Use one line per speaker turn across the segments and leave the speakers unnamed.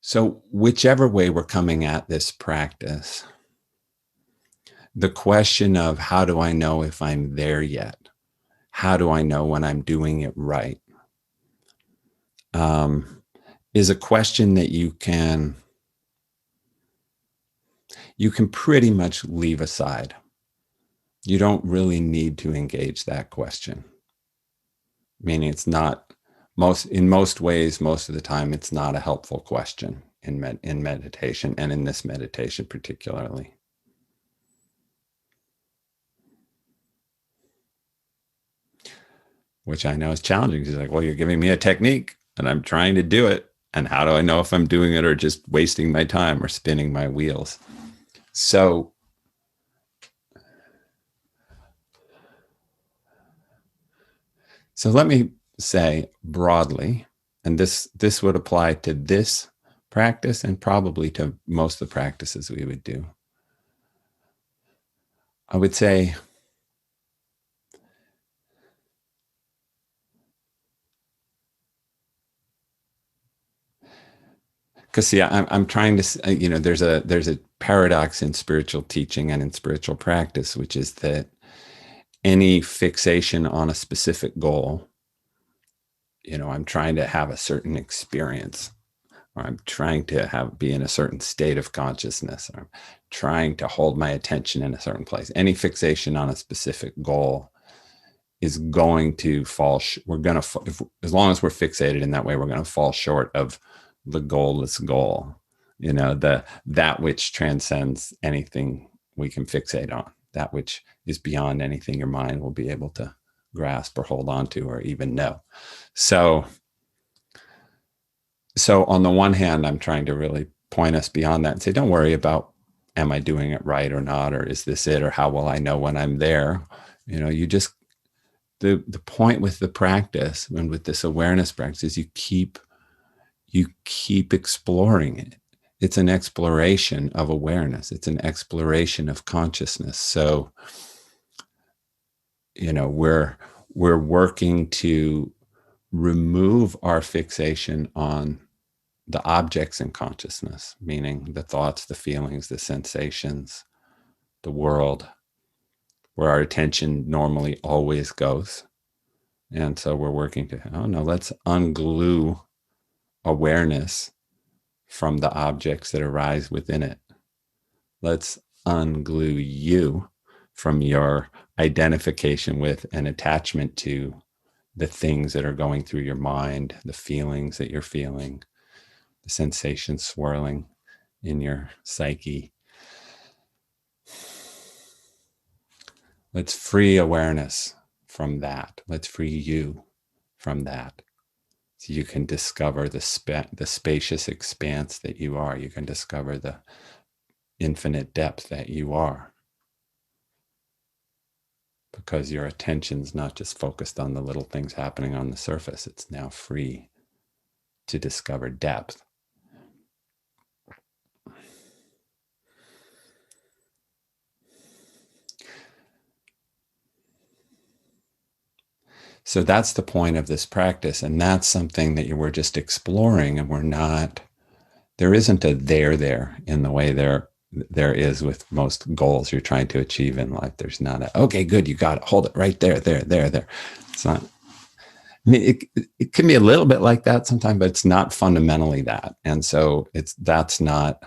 So, whichever way we're coming at this practice, the question of how do I know if I'm there yet? How do I know when I'm doing it right? Um, is a question that you can pretty much leave aside. You don't really need to engage that question. Meaning, it's not in most ways, most of the time, it's not a helpful question in meditation, and in this meditation particularly. Which I know is challenging. He's like, well, you're giving me a technique and I'm trying to do it. And how do I know if I'm doing it or just wasting my time or spinning my wheels? So, so let me say broadly, and this would apply to this practice and probably to most of the practices we would do. I would say because see, I'm trying to, there's a paradox in spiritual teaching and in spiritual practice, which is that any fixation on a specific goal, I'm trying to have a certain experience, or I'm trying to be in a certain state of consciousness, or I'm trying to hold my attention in a certain place. Any fixation on a specific goal is going to fall. We're going to, as long as we're fixated in that way, we're going to fall short of the goalless goal. That which transcends anything we can fixate on, that which is beyond anything your mind will be able to grasp or hold on to or even know. So on the one hand, I'm trying to really point us beyond that and say, don't worry about, am I doing it right or not, or is this it, or how will I know when I'm there? You just, the point with the practice and with this awareness practice is you keep exploring it. It's an exploration of awareness. It's an exploration of consciousness. So, we're working to remove our fixation on the objects in consciousness, meaning the thoughts, the feelings, the sensations, the world, where our attention normally always goes. And so we're working to, let's unglue awareness from the objects that arise within it. Let's unglue you from your identification with and attachment to the things that are going through your mind, the feelings that you're feeling, the sensations swirling in your psyche. Let's free awareness from that. Let's free you from that. So you can discover the spacious expanse that you are. You can discover the infinite depth that you are. Because your attention's not just focused on the little things happening on the surface. It's now free to discover depth. So that's the point of this practice. And that's something that we're just exploring, and there isn't a there in the way there is with most goals you're trying to achieve in life. There's not okay, good, you got it. Hold it right there. It's not, I mean, it can be a little bit like that sometimes, but it's not fundamentally that. And so that's not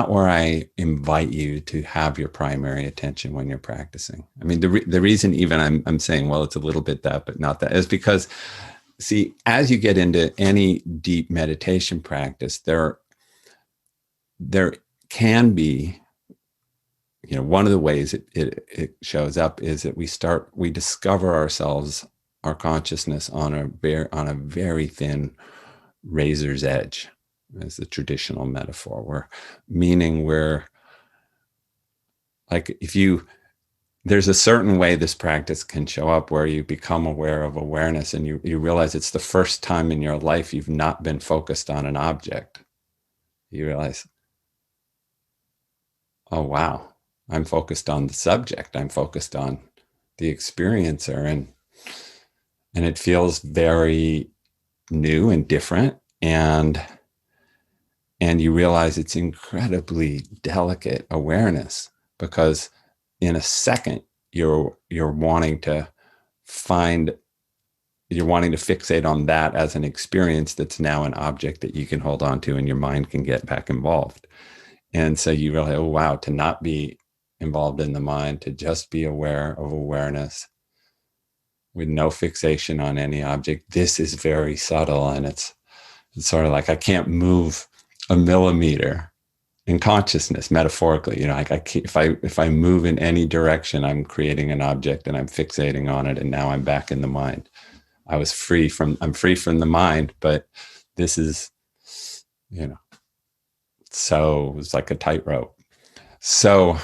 where I invite you to have your primary attention when you're practicing. I mean, the reason even I'm saying, well, it's a little bit that, but not that, is because, see, as you get into any deep meditation practice, there can be, one of the ways it shows up is that we discover ourselves, our consciousness on a very thin razor's edge, as the traditional metaphor, meaning like, there's a certain way this practice can show up where you become aware of awareness, and you realize it's the first time in your life you've not been focused on an object. You realize, oh, wow, I'm focused on the subject. I'm focused on the experiencer. And it feels very new and different, and you realize it's incredibly delicate awareness, because in a second you're wanting to find you're wanting to fixate on that as an experience that's now an object that you can hold on to, and your mind can get back involved. And so you realize, oh wow, to not be involved in the mind, to just be aware of awareness with no fixation on any object. This is very subtle, and it's sort of like I can't move a millimeter in consciousness, metaphorically. Like if I move in any direction, I'm creating an object and I'm fixating on it, and now I'm back in the mind. I'm free from the mind, but this is, so it's like a tightrope. So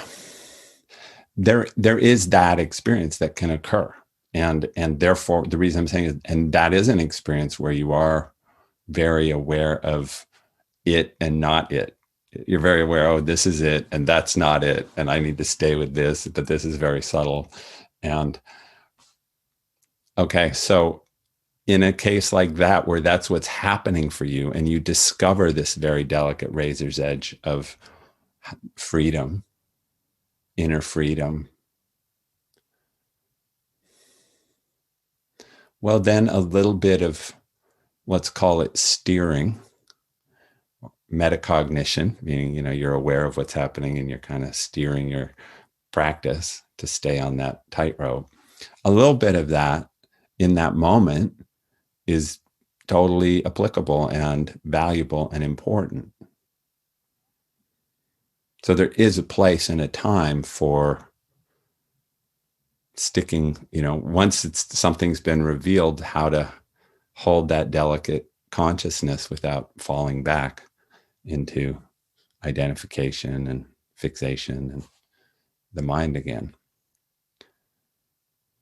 there is that experience that can occur. And therefore the reason I'm saying is, and that is an experience where you are very aware of it and not it. You're very aware, oh, this is it and that's not it, and I need to stay with this, but this is very subtle. And okay, so in a case like that, where that's what's happening for you, and you discover this very delicate razor's edge of freedom, inner freedom, well, then a little bit of, let's call it steering, metacognition, meaning, you're aware of what's happening and you're kind of steering your practice to stay on that tightrope. A little bit of that in that moment is totally applicable and valuable and important. So there is a place and a time for sticking, once something's been revealed, how to hold that delicate consciousness without falling back into identification and fixation and the mind again.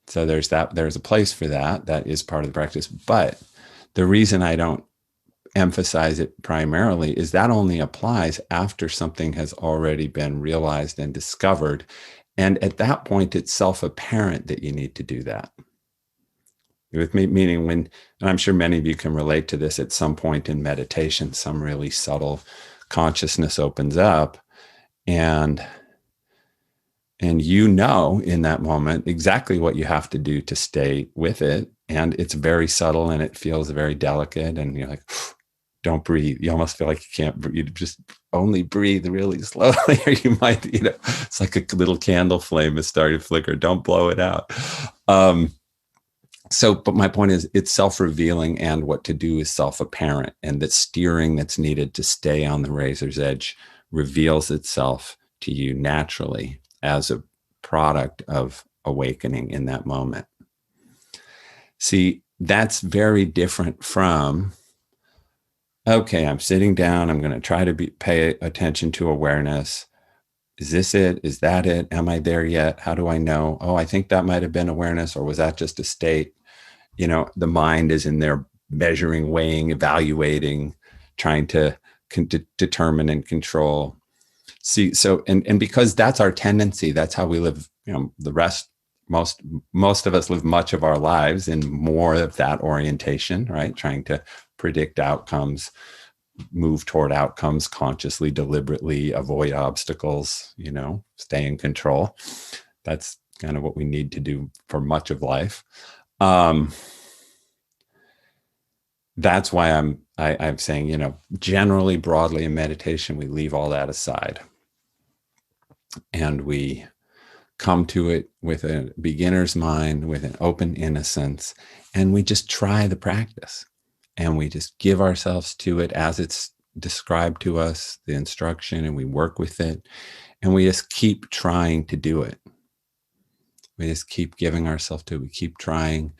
So there's a place for that. That is part of the practice. But the reason I don't emphasize it primarily is that only applies after something has already been realized and discovered. And at that point, it's self-apparent that you need to do that. With me, meaning when, and I'm sure many of you can relate to this, at some point in meditation, some really subtle consciousness opens up, and in that moment exactly what you have to do to stay with it. And it's very subtle and it feels very delicate, and you're like, don't breathe. You almost feel like you can't breathe. You just only breathe really slowly, or you might, it's like a little candle flame has started to flicker. Don't blow it out. But my point is, it's self-revealing, and what to do is self-apparent, and the steering that's needed to stay on the razor's edge reveals itself to you naturally as a product of awakening in that moment. See, that's very different from, okay, I'm sitting down, I'm going to try to pay attention to awareness. Is this it? Is that it? Am I there yet? How do I know? Oh, I think that might have been awareness, or was that just a state? The mind is in there measuring, weighing, evaluating, trying to determine and control. See, so, and because that's our tendency, that's how we live, the rest, most of us live much of our lives in more of that orientation, right? Trying to predict outcomes, move toward outcomes consciously, deliberately, avoid obstacles, stay in control. That's kind of what we need to do for much of life. That's why I'm saying, generally, broadly in meditation, we leave all that aside, and we come to it with a beginner's mind, with an open innocence, and we just try the practice, and we just give ourselves to it as it's described to us, the instruction, and we work with it, and we just keep trying to do it. We just keep giving ourselves to it. We keep trying,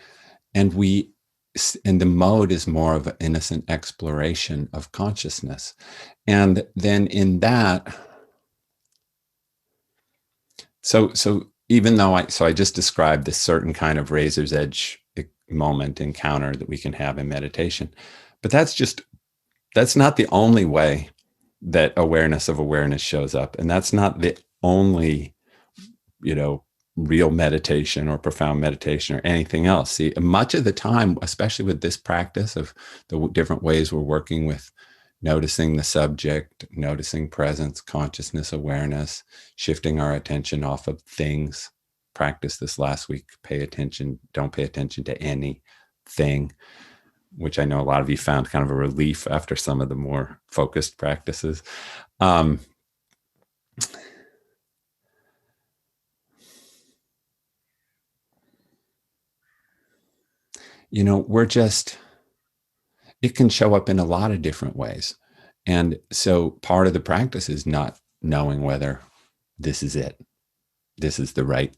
and the mode is more of an innocent exploration of consciousness. And then in that, so even though I just described this certain kind of razor's edge moment encounter that we can have in meditation, but that's not the only way that awareness of awareness shows up. And that's not the only, real meditation or profound meditation or anything else. See, much of the time, especially with this practice of the different ways we're working with noticing the subject, noticing presence, consciousness, awareness, shifting our attention off of things. Practice this last week. Pay attention. Don't pay attention to anything, which I know a lot of you found kind of a relief after some of the more focused practices. We're just, it can show up in a lot of different ways. And so part of the practice is not knowing whether this is it. This is the right,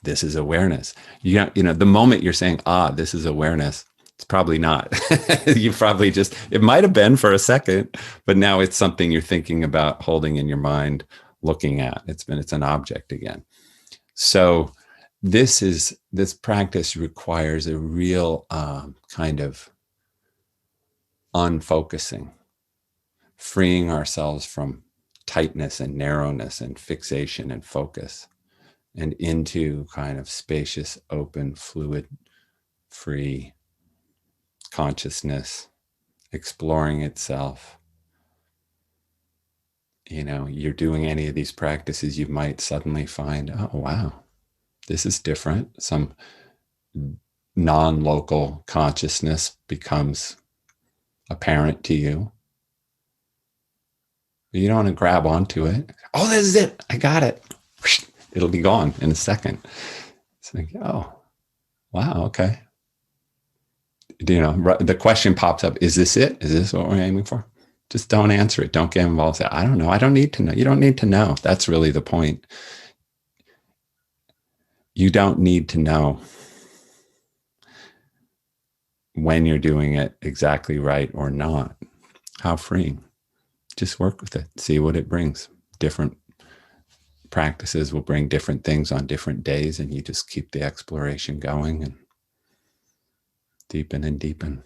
this is awareness. The moment you're saying, this is awareness, it's probably not. You probably just, it might have been for a second, but now it's something you're thinking about, holding in your mind, looking at. It's an object again. So this practice requires a real kind of unfocusing, freeing ourselves from tightness and narrowness and fixation and focus, and into kind of spacious, open, fluid, free consciousness, exploring itself. You're doing any of these practices, you might suddenly find, oh, wow, this is different. Some non-local consciousness becomes apparent to you. But you don't want to grab onto it. Oh, this is it. I got it. It'll be gone in a second. It's like, oh, wow, okay. The question pops up, is this it? Is this what we're aiming for? Just don't answer it. Don't get involved. Say, I don't know. I don't need to know. You don't need to know. That's really the point. You don't need to know when you're doing it exactly right or not. How freeing. Just work with it. See what it brings. Different practices will bring different things on different days, and you just keep the exploration going and deepen and deepen.